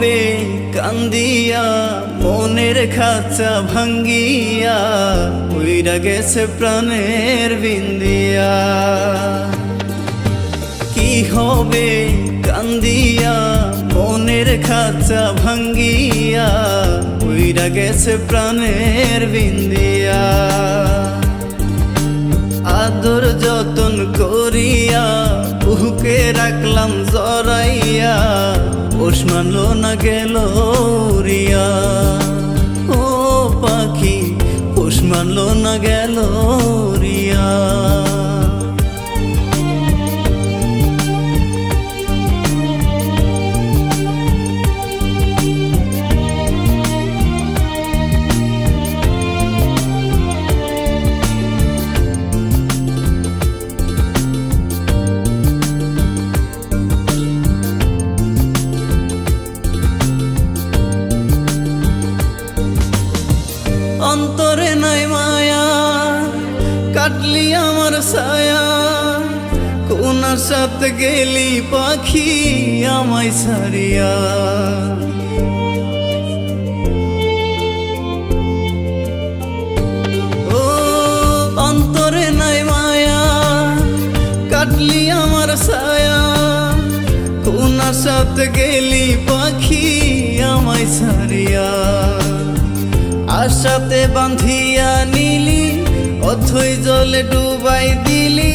হবে কান্দিয়া মনের খাঁচা ভাঙ্গিয়া উইরা গেছে প্রাণের বিন্দিয়া। কি হবে কান্দিয়া মনের খাঁচা ভাঙ্গিয়া উইরা গেছে প্রাণের বিন্দিয়া। আদর যতন করিয়া বুকে রাখলাম জড়াইয়া পোষ মানলো না গেল রিয়া। ও পাখি পোষ মানলো না গেল রিয়া। অন্তরে নাই মায়া কাটলি আমার ছায়া, কোন সাথে গেলি পাখি আমায় ছাড়িয়া। ও অন্তরে নাই মায়া কাটলি আমার ছায়া, কোন সাথে গেলি পাখি আমায় ছাড়িয়া। আশাতে বাঁধিয়া নিলি অথই জলে ডুবাই দিলি,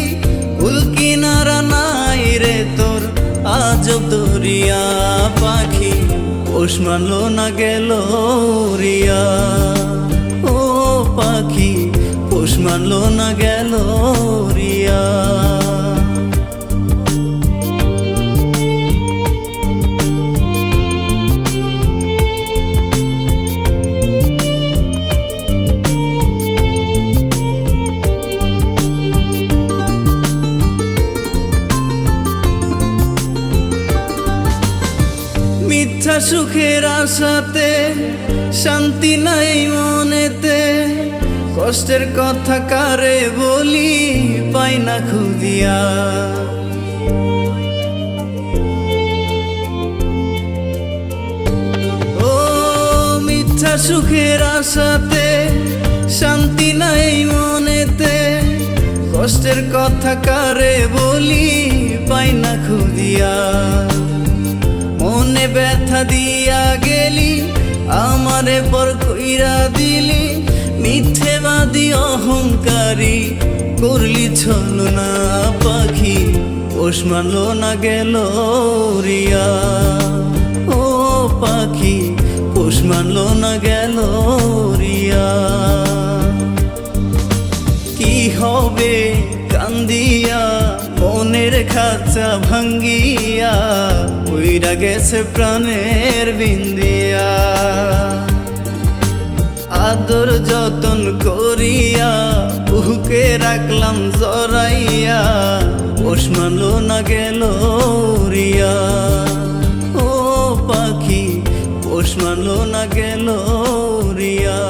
কুল কিনারা নাই রে তোর আজব দরিয়া। পাখি পোষ মানলো না গেল রিয়া। ও পাখি পোষ মানলো না গেল রিয়া। মিথ্যা সুখের আশাতে শান্তি নাই মনেতে, কষ্টের কথা কারে বলি পাই না খুঁজিয়া। ও মিথ্যা সুখের আশাতে শান্তি নাই মনেতে, কষ্টের কথা কারে বলি পাই না খুঁজিয়া। মনে ব্যথা দিয়া গেলি আমারে পর কইরা দিলি, মিথ্যেবাদী অহংকারী করলি ছলনা। পাখি পোষ মানলো না গেল রিয়া। ও পাখি পোষ মানলো না গেল রিয়া। কি হবে কান্দিয়া মনের খাঁচা ভাঙ্গিয়া উইরা গেছে প্রাণের বিন্দিয়া। আদর যতন করিয়া বুকে রাখলাম জড়াইয়া পোষ মানলো না গেল রিয়া। ও পাখি পোষ মানলো না গেল রিয়া।